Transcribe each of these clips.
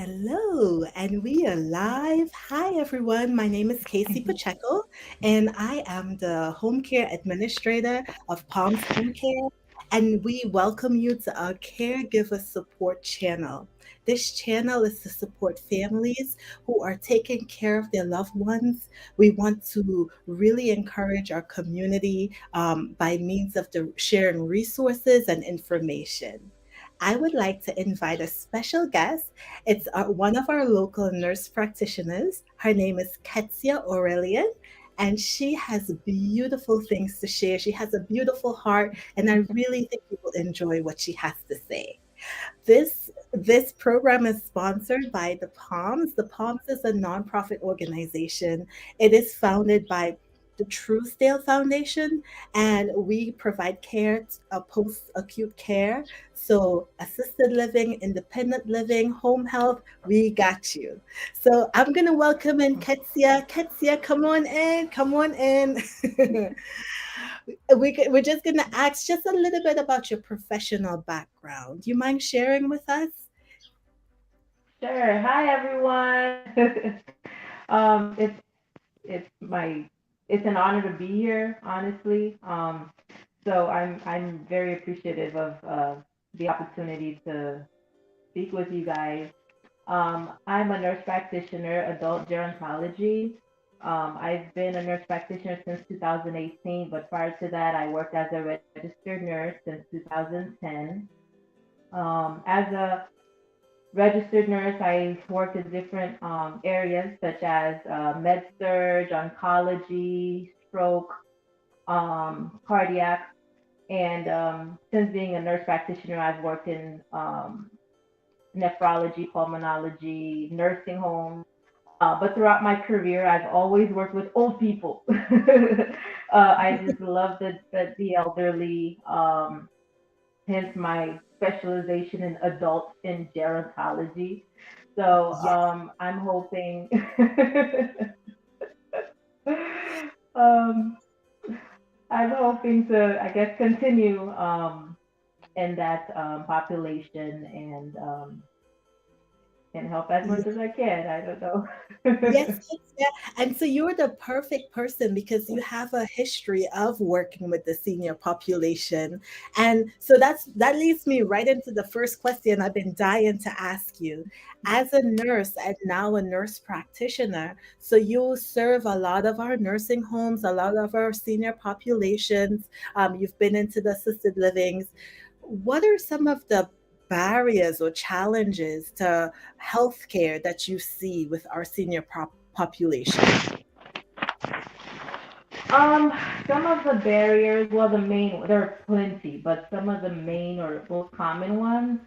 Hello, and we are live. Hi, everyone. My name is Casey Pacheco, and I am the Home Care Administrator of Palms Home Care. And we welcome you to our Caregiver Support channel. This channel is to support families who are taking care of their loved ones. We want to really encourage our community by means of sharing resources and information. I would like to invite a special guest. It's one of our local nurse practitioners. Her name is Ketsia Aurelian, and she has beautiful things to share. She has a beautiful heart, and I really think you will enjoy what she has to say. This program is sponsored by the Palms. The Palms is a nonprofit organization. It is founded by the Truesdale Foundation, and we provide care, post-acute care. So assisted living, independent living, home health, we got you. So I'm gonna welcome in Ketsia. Ketsia, come on in, come on in. We're just going to ask just a little bit about your professional background. Do you mind sharing with us? Sure. Hi, everyone. It's my it's an honor to be here, honestly. So I'm very appreciative of the opportunity to speak with you guys. I'm a nurse practitioner, adult gerontology. I've been a nurse practitioner since 2018, but prior to that, I worked as a registered nurse since 2010. As a registered nurse, I worked in different areas such as med surg, oncology, stroke, cardiac, and since being a nurse practitioner, I've worked in nephrology, pulmonology, nursing homes. But throughout my career, I've always worked with old people. I just love the elderly. Hence my specialization in adult in gerontology. So Yeah. I'm hoping um, I'm hoping to, I guess, continue in that population and help as much as I can. I don't know. Yes, yes, yeah. And so you're the perfect person because you have a history of working with the senior population. And so that leads me right into the first question I've been dying to ask you. As a nurse and now a nurse practitioner, so you serve a lot of our nursing homes, a lot of our senior populations. You've been into the assisted livings. What are some of the barriers or challenges to healthcare that you see with our senior population? Um, some of the barriers, well, there are plenty, but some of the main or most common ones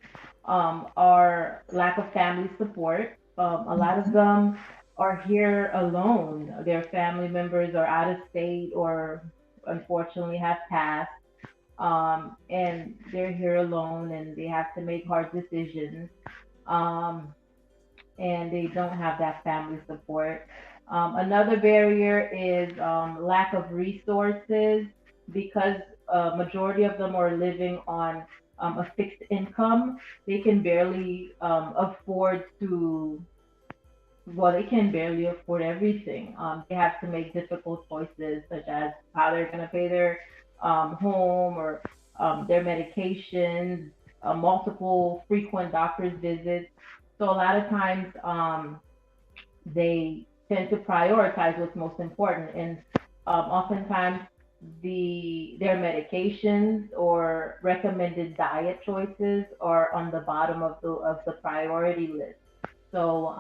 are lack of family support. A lot of them are here alone. Their family members are out of state or unfortunately have passed, and they're here alone and they have to make hard decisions. Um, and they don't have that family support. Another barrier is lack of resources because majority of them are living on a fixed income. They can barely afford to, well, they can barely afford everything. They have to make difficult choices such as how they're going to pay their home or their medications, multiple frequent doctor's visits. So a lot of times they tend to prioritize what's most important, and oftentimes their medications or recommended diet choices are on the bottom of the priority list. So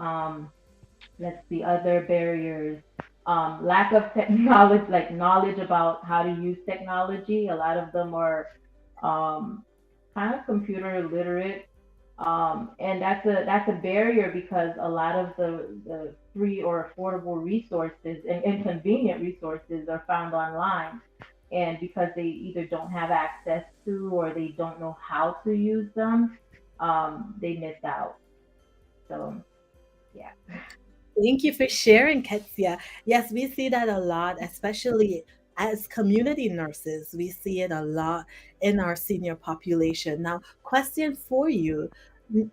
let's see, other barriers. Lack of technology, like knowledge about how to use technology. A lot of them are um, kind of computer illiterate, and that's a barrier because a lot of the free or affordable resources and convenient resources are found online, and because they either don't have access to or they don't know how to use them, they miss out. So yeah. Thank you for sharing, Ketsia. Yes, we see that a lot, especially as community nurses. We see it a lot in our senior population. Now, question for you.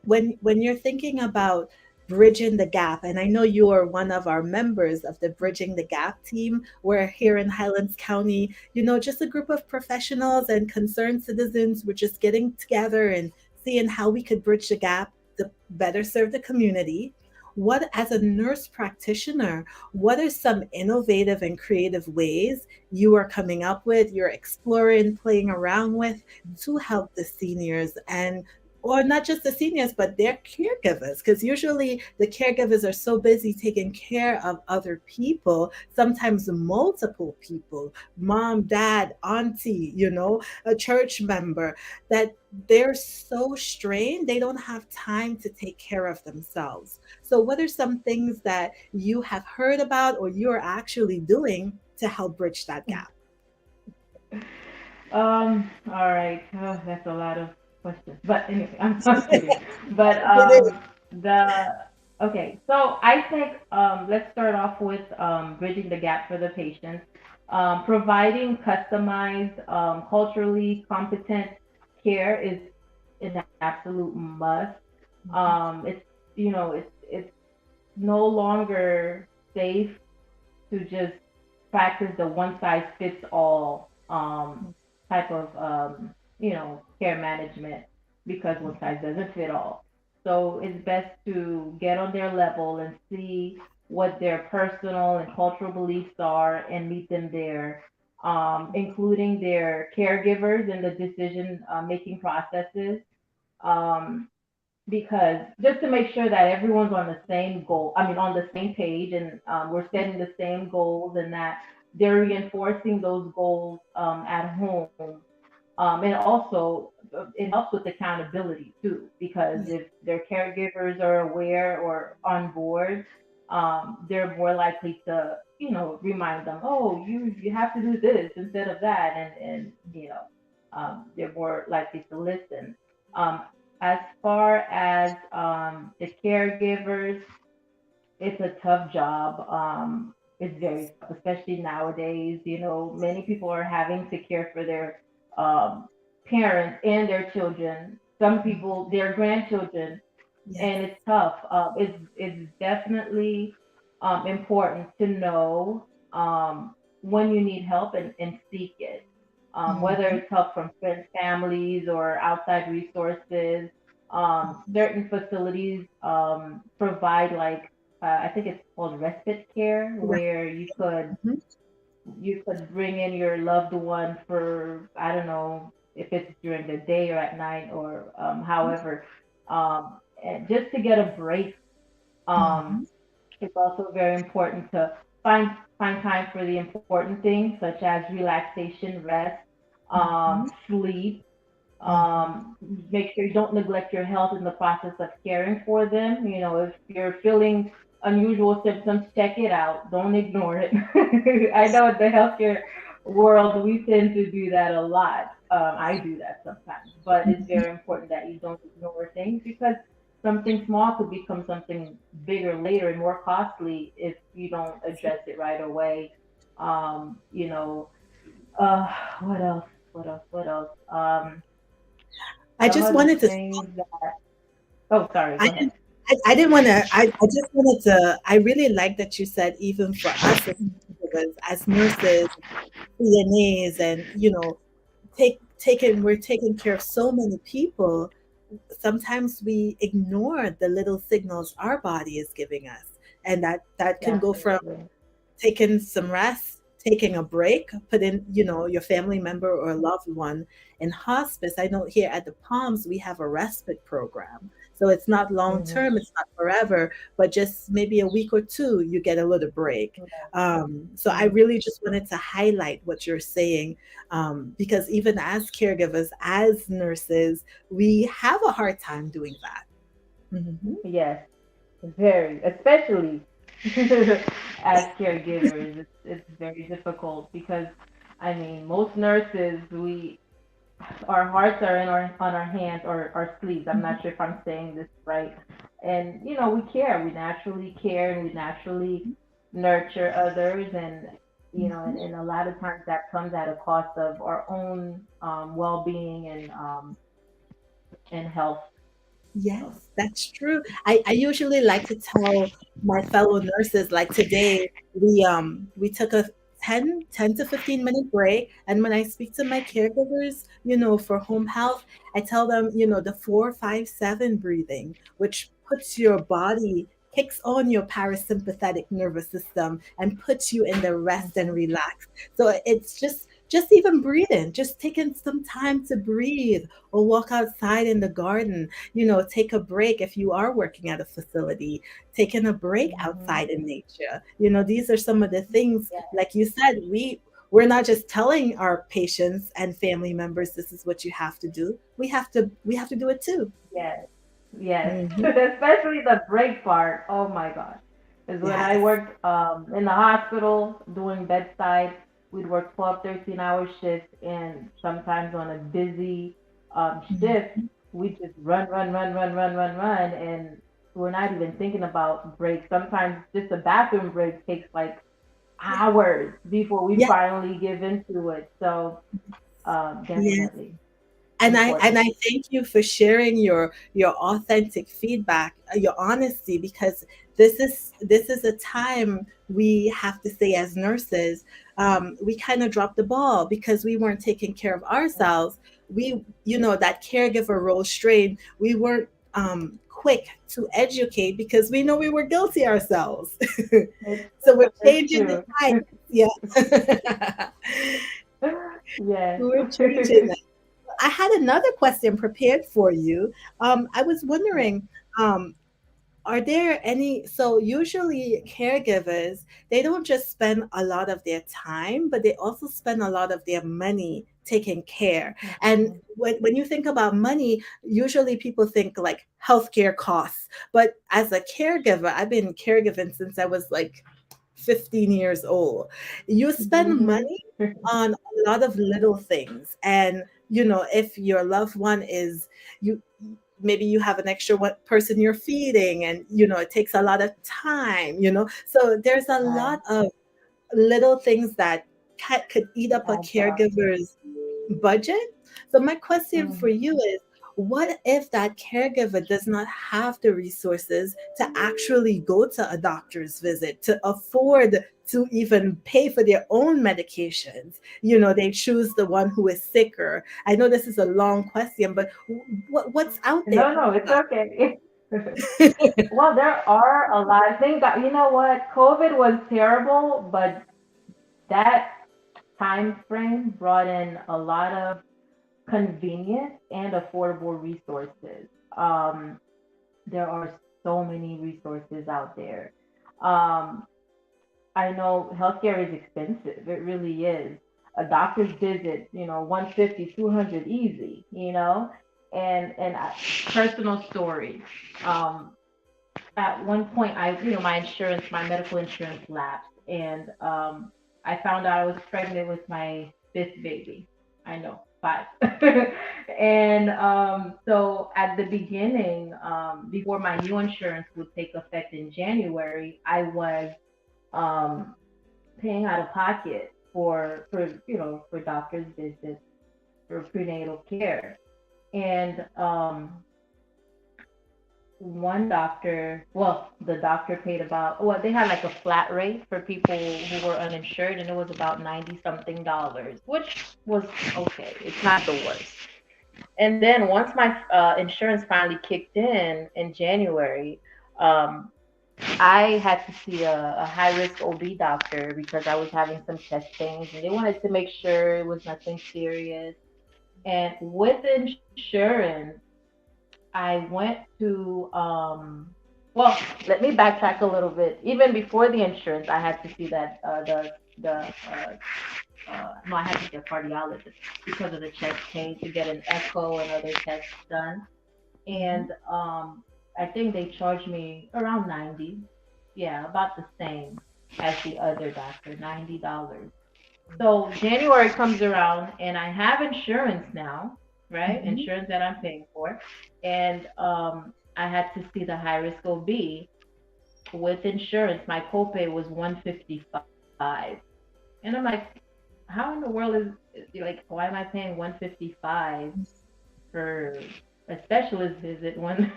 When you're thinking about bridging the gap. And I know you are one of our members of the Bridging the Gap team. We're here in Highlands County, just a group of professionals and concerned citizens. We're just getting together and seeing how we could bridge the gap to better serve the community. What, as a nurse practitioner, what are some innovative and creative ways you are coming up with, you're exploring, playing around with to help the seniors, and or not just the seniors, but their caregivers, because usually the caregivers are so busy taking care of other people, sometimes multiple people, mom, dad, auntie, a church member, that they're so strained, they don't have time to take care of themselves. So, what are some things that you have heard about or you're actually doing to help bridge that gap? All right. Oh, that's a lot of questions. But anyway, I'm kidding. But It is. the okay. So I think let's start off with bridging the gap for the patients. Providing customized, culturally competent care is an absolute must. It's it's no longer safe to just practice the one size fits all type of care management because one size doesn't fit all. So it's best to get on their level and see what their personal and cultural beliefs are and meet them there, including their caregivers in the decision making processes. Um, because just to make sure that everyone's on the same goal, I mean, on the same page, and we're setting the same goals, and that they're reinforcing those goals at home. And also, it helps with accountability too, because Yeah. if their caregivers are aware or on board, they're more likely to, remind them, oh, you have to do this instead of that, and they're more likely to listen. Um, as far as the caregivers, it's a tough job. It's very tough, especially nowadays. Many people are having to care for their um, parents and their children. Some people, their grandchildren, Yes. and it's tough. It's definitely important to know when you need help and seek it. Whether Mhm. it's help from friends, families, or outside resources. Certain facilities provide like I think it's called respite care, Right. where Mhm. you could bring in your loved one for, I don't know if it's during the day or at night or however, and just to get a break. Um, Mhm. it's also very important to find find time for the important things such as relaxation, rest, Mhm. sleep. Mhm. Make sure you don't neglect your health in the process of caring for them. If you're feeling unusual symptoms, check it out. Don't ignore it. I know in the healthcare world, we tend to do that a lot. I do that sometimes, but it's Mhm. very important that you don't ignore things because something small could become something bigger later and more costly if you don't address it right away. Um, you know, uh, what else? What else? What else? I Some just of the wanted to things that, oh, sorry, I go didn't ahead. I didn't wanna I just wanted to I really like that you said even for us as caregivers, as nurses, CNAs, and, we're taking care of so many people, sometimes we ignore the little signals our body is giving us, and that can go from Absolutely. taking some rest, taking a break, putting, your family member or loved one in hospice. I know here at the Palms, we have a respite program. So it's not long Hmm. term, it's not forever, but just maybe a week or two, you get a little break. So I Hmm. really just wanted to highlight what you're saying, because even as caregivers, as nurses, we have a hard time doing that. Hmm. Yes, very, especially as caregivers, it's very difficult because, I mean, most nurses, our hearts are in on our hands or our sleeves. I'm not sure if I'm saying this right. And we care. We naturally care and we naturally nurture others, and and a lot of times that comes at a cost of our own well-being and health. Yes, So, that's true. I usually like to tell my fellow nurses, like today, we took a 10 to 15-minute break. And when I speak to my caregivers, for home health, I tell them, the 4-5-7 breathing, which puts your body, kicks on your parasympathetic nervous system and puts you in the rest and mhm, relax. So it's just even breathing, just taking some time to breathe or walk outside in the garden, take a break if you are working at a facility, taking a break mhm, outside in nature. These are some of the things, yeah, like you said, we're not just telling our patients and family members this is what you have to do. We have to do it too. yes, yes. Hmm. Especially the break part. Oh my God. Because when I Yes. worked in the hospital doing bedside, we'd work 12, 13-hour shifts, and sometimes on a busy shift, Mhm. we just run, run, run, run, run, run, run, and we're not even thinking about breaks. Sometimes just a bathroom break takes like Yeah. hours before we Yeah. finally give into it. So Yeah. definitely And I important. thank you for sharing your authentic feedback, your honesty, because this is a time we have to say as nurses, we kind of dropped the ball because we weren't taking care of ourselves. We, that caregiver role strain, we weren't quick to educate because we know we were guilty ourselves. It's So we're true. It's changing the true. time. Yeah. Yes. We're changing that. I had another question prepared for you. I was Yes. wondering, um, are there any, so usually caregivers, they don't just spend a lot of their time, but they also spend a lot of their money taking care. And Mhm. when you think about money, usually people think like healthcare costs. But as a caregiver, I've been caregiving since I was like 15 years old. You spend Mhm. money on a lot of little things. And, if your loved one is, you, maybe you have an extra one person you're feeding, and, it takes a lot of time, so there's a Right. lot of little things that could eat up a Adds up. caregiver's budget. So my question for Mhm. you is, what if that caregiver does not have the resources to actually go to a doctor's visit, to afford to even pay for their own medications? They choose the one who is sicker. I know this is a long question, but what's out there? No, no, it's okay. Well, there are a lot. I think that, you know what? COVID was terrible, but that time frame brought in a lot of convenient and affordable resources. Um, there are so many resources out there. Um, I know healthcare is expensive. It really is. A doctor's visit, 150, 200 easy, personal story. Um, at one point, my insurance, my medical insurance lapsed, and I found out I was pregnant with my fifth baby. I know, five. And so at the beginning, before my new insurance would take effect in January, I was um, paying out of pocket for doctor's visits, for prenatal care, and one doctor, well, the doctor paid about, well, they had like a flat rate for people who were uninsured, and it was about 90 something dollars, which was okay. It's not the worst. And then once my insurance finally kicked in January, um, I had to see a high risk OB doctor because I was having some chest pains, and they wanted to make sure it was nothing serious. And with insurance, I went to well, let me backtrack a little bit. Even before the insurance, I had to see that the no, I had to see a cardiologist because of the chest pain, to get an echo and other tests done. And Mhm. I think they charged me around 90. Yeah, about the same as the other doctor, $90. So January comes around, and I have insurance now, right? Mhm. Insurance that I'm paying for. And I had to see the high risk OB. With insurance, my copay was 155. And I'm like, how in the world is like, why am I paying 155 for a specialist visit when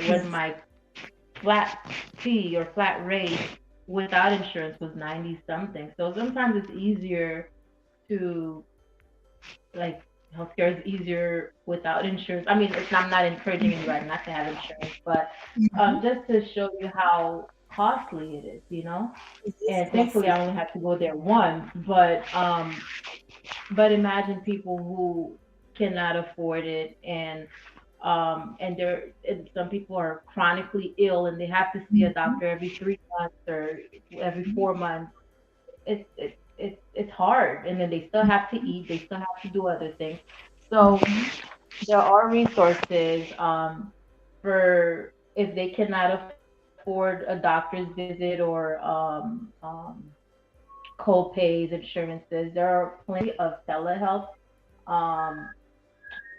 when Yes. my flat fee or flat rate without insurance was 90 something. So sometimes it's easier to, like, healthcare is easier without insurance. I mean, I'm not encouraging anybody not to have insurance, but Mhm. just to show you how costly it is. It is And thankfully, costly. I only had to go there once, but imagine people who cannot afford it, and some people are chronically ill and they have to see a Mhm. doctor every 3 months or every 4 months. It's hard, and then they still have to eat, they still have to do other things. So Mhm. there are resources, for if they cannot afford a doctor's visit or co-pays, insurances. There are plenty of telehealth um,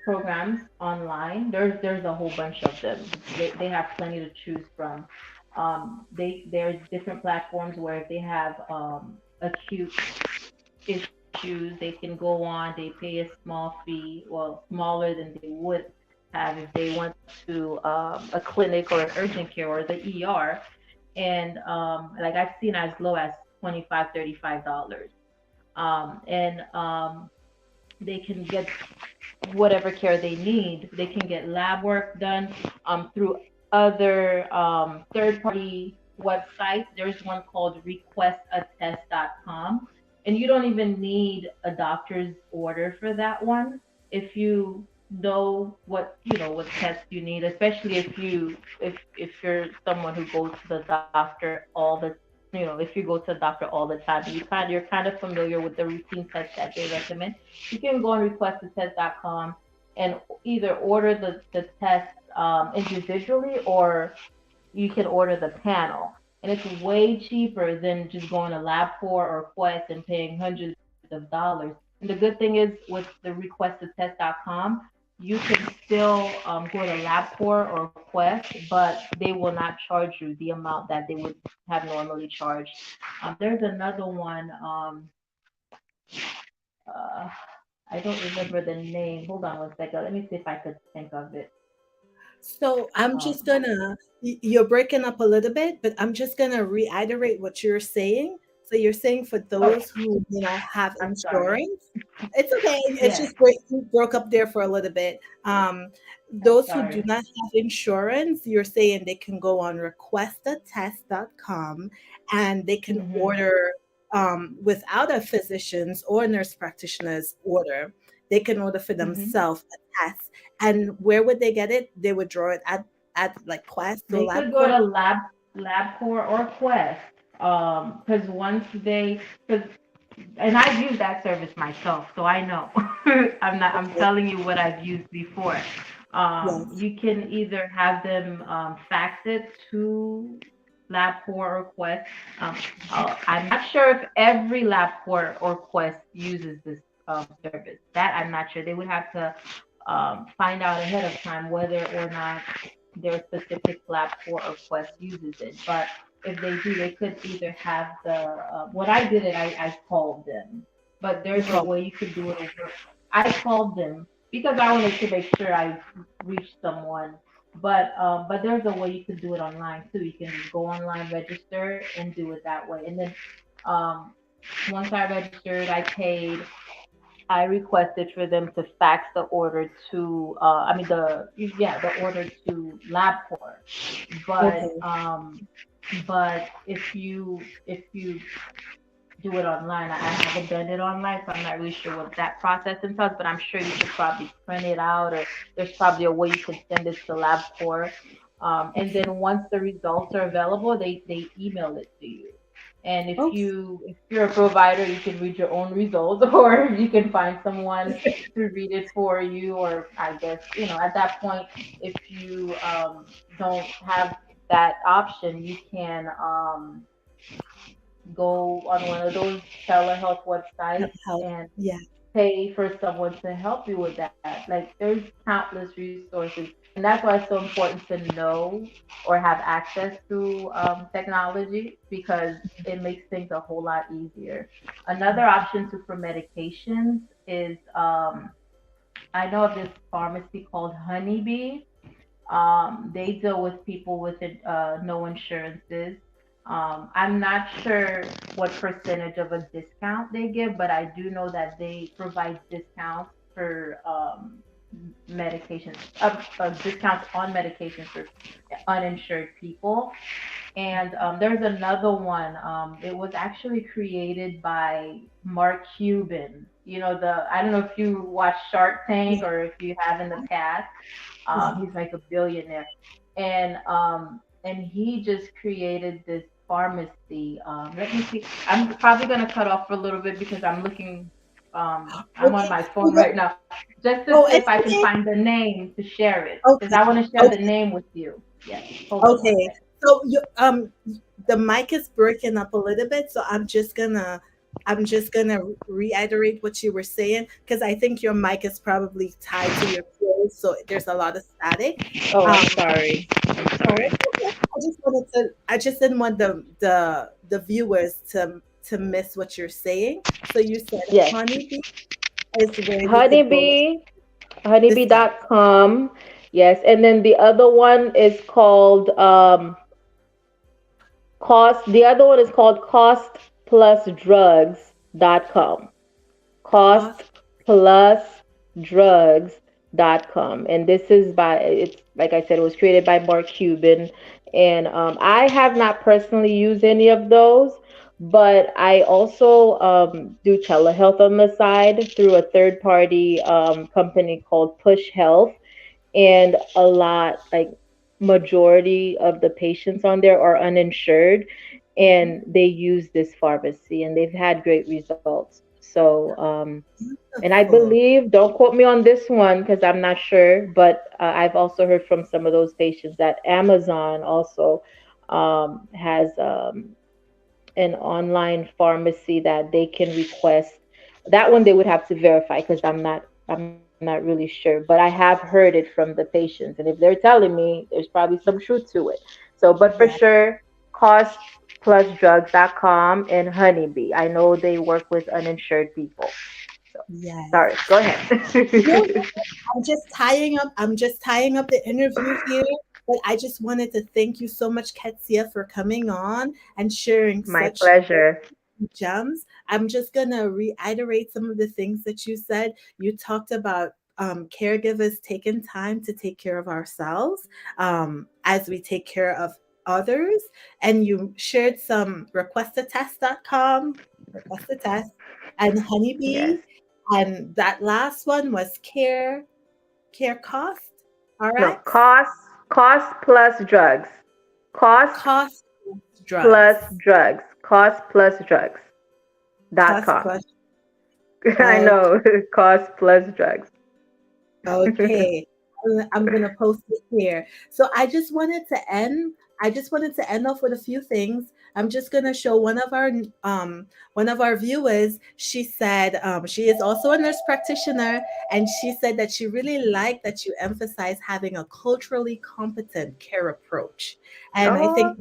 programs online. There's a whole bunch of them. They have plenty to choose from. There's different platforms where if they have acute issues, they can go on. They pay a small fee, well, smaller than they would have if they went to a clinic or an urgent care or the ER. And like I've seen as low as 25, $35. And they can get whatever care they need. They can get lab work done through other third party websites. There's one called requestattest.com, and you don't even need a doctor's order for that one if you know what tests you need, especially if you're someone who goes to the doctor all the if you go to the doctor all the time, you're kind of familiar with the routine tests that they recommend. You can go on requestattest.com and either order the test individually, or you can order the panel. And it's way cheaper than just going to LabCorp or Quest and paying hundreds of dollars. And the good thing is with the requestattest.com, you can still go to LabCorp or Quest, but they will not charge you the amount that they would have normally charged. There's another one. Uh, I don't remember the name. Hold on 1 second. Let me see if I could think of it. So I'm Um, just gonna, you're breaking up a little bit, but I'm just gonna reiterate what you're saying. So you're saying for okay, those who, have I'm sorry. insurance, it's okay. It's Yes, just you broke up there for a little bit. I'm Those who do sorry. not have insurance, you're saying they can go on requestattest.com and they can Hmm. order without a physician's or nurse practitioner's order. They can order for Hmm. themselves a test, and where would they get it? They would draw it at like Quest or They could go LabCorp. to LabCorp or Quest. Because once because and I've used that service myself, so I know. I'm Okay. telling you what I've used before. Yes. You can either have them fax it to LabCorp or Quest. Um, I'm not sure if every LabCorp or Quest uses this service. That I'm not sure. They would have to find out ahead of time whether or not their specific LabCorp or Quest uses it. But if they do, they could either have the what I did it. I called them, but You there's a call. way you could do it over. I called them because I wanted to make sure I reached someone. But there's a way you could do it online too. You can just go online, register, and do it that way. And then um, once I registered, I paid. I requested for them to fax the order to, I mean the order to LabCorp. But Okay. if you do it online, I haven't done it online, so I'm not really sure what that process entails. But I'm sure you could probably print it out, or there's probably a way you could send it to LabCorp. And Okay. then once the results are available, they email it to you. And Okay. if you're a provider, you can read your own results, or you can find someone to read it for you. Or I guess at that point, if you don't have that option, you can go on one of those telehealth websites Help. and Yeah. pay for someone to help you with that. Like there's countless resources, and that's why it's so important to know or have access to technology, because it makes things a whole lot easier. Another option too for medications is I know of this pharmacy called Honeybee. They deal with people with no insurances. I'm not sure what percentage of a discount they give, but I do know that they provide discounts for medications, discounts on medications for uninsured people. And there's another one. It was actually created by Mark Cuban. You know, the I don't know if you watch Shark Tank Yeah, or if you have in the past. yeah. He's like a billionaire, and he just created this pharmacy. Let me see. I'm probably gonna cut off for a little bit because I'm looking. I'm on Okay. my So phone right now, just to oh, see if it's I can okay. find the name to share it because Okay. I want to share the Okay. name with you. Yes. Hold on one Okay. second. So the mic is breaking up a little bit, so I'm just gonna reiterate what you were saying because I think your mic is probably tied to your clothes, so there's a lot of static. Oh, Um, I'm sorry. I'm no, sorry. it's okay. I just didn't want the viewers to miss what you're saying. So you said Yes. honeybee is where you could go with Honeybee, discount. honeybee.com. Yes. And then the other one is called the other one is called costplusdrugs.com. Cost. Costplusdrugs.com. And this is it's like I said, it was created by Mark Cuban. And I have not personally used any of those, but I also do telehealth on the side through a third party company called Push Health. And a lot, like majority of the patients on there are uninsured, Mhm. and they use this pharmacy and they've had great results. So and I Beautiful. believe, don't quote me on this one because I'm not sure, but I've also heard from some of those patients that Amazon also has an online pharmacy that they can request. That one they would have to verify because I'm not really sure, but I have heard it from the patients, and if they're telling me, there's probably some truth to it. So, but for Yes, sure, costplusdrugs.com and Honeybee. I know they work with uninsured people. So, yes. sorry, go No, ahead. no, I'm just tying up the interview here, but I just wanted to thank you so much, Ketsia, for coming on and sharing My such pleasure. gems. I'm just gonna reiterate some of the things that you said. You talked about caregivers taking time to take care of ourselves as we take care of others, and you shared some requestatest.com, request a test, and Honeybee, Yes. and that last one was care cost, No, RX, cost plus drugs. Cost cost plus drugs, drugs. cost Costplusdrugs.com. plus. I know. Cost plus drugs. Okay. I'm gonna post it here. So I just wanted to end off with a few things. I'm just gonna show one of our viewers. She said she is also a nurse practitioner, and she said that she really liked that you emphasize having a culturally competent care approach. And I Oh, think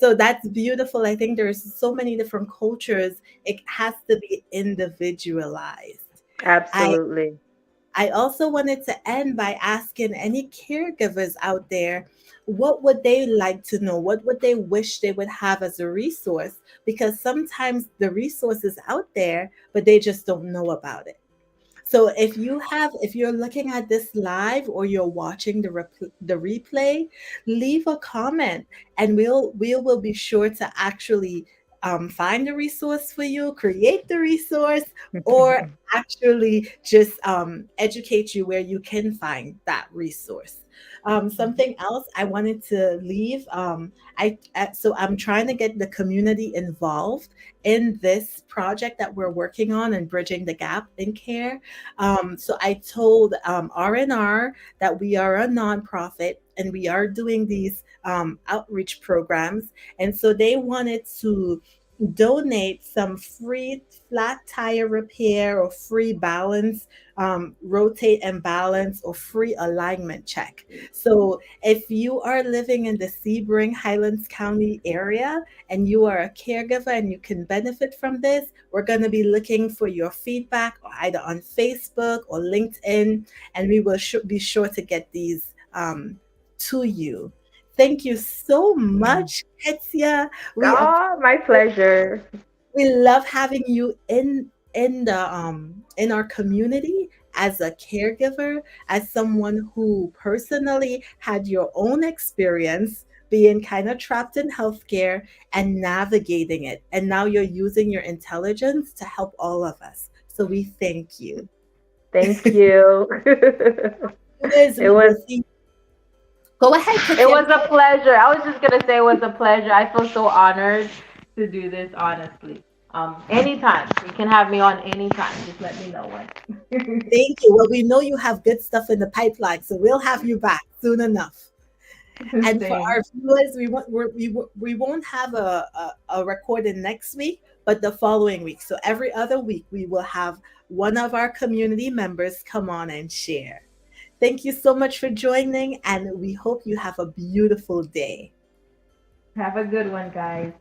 so that's beautiful. I think there's so many different cultures. It has to be individualized. I absolutely. I also wanted to end by asking any caregivers out there, what would they like to know? What would they wish they would have as a resource? Because sometimes the resource is out there, but they just don't know about it. So if you're looking at this live or you're watching the replay, leave a comment and we will be sure to actually find the resource for you, create the resource, or actually just educate you where you can find that resource. Something else I wanted to leave. So I'm trying to get the community involved in this project that we're working on and bridging the gap in care. So I told R&R that we are a nonprofit and we are doing these outreach programs. And so they wanted to donate some free flat tire repair or free balance, rotate and balance, or free alignment check. So if you are living in the Sebring Highlands County area and you are a caregiver and you can benefit from this, we're going to be looking for your feedback either on Facebook or LinkedIn, and we will be sure to get these to you. Thank you so much, Ketsia. We Oh, my pleasure. we love having you in our community as a caregiver, as someone who personally had your own experience being kind of trapped in healthcare and navigating it. And now you're using your intelligence to help all of us. So we thank you. Thank you. Liz, It we was will see. Go ahead, it Katia. was a pleasure. I was just gonna say it was a pleasure. I feel so honored to do this, honestly. Anytime. You can have me on anytime. Just let me know when. Thank you. Well, we know you have good stuff in the pipeline, so we'll have you back soon enough. And for Same. our viewers, we won't have a recording next week, but the following week. So every other week, we will have one of our community members come on and share. Thank you so much for joining, and we hope you have a beautiful day. Have a good one, guys.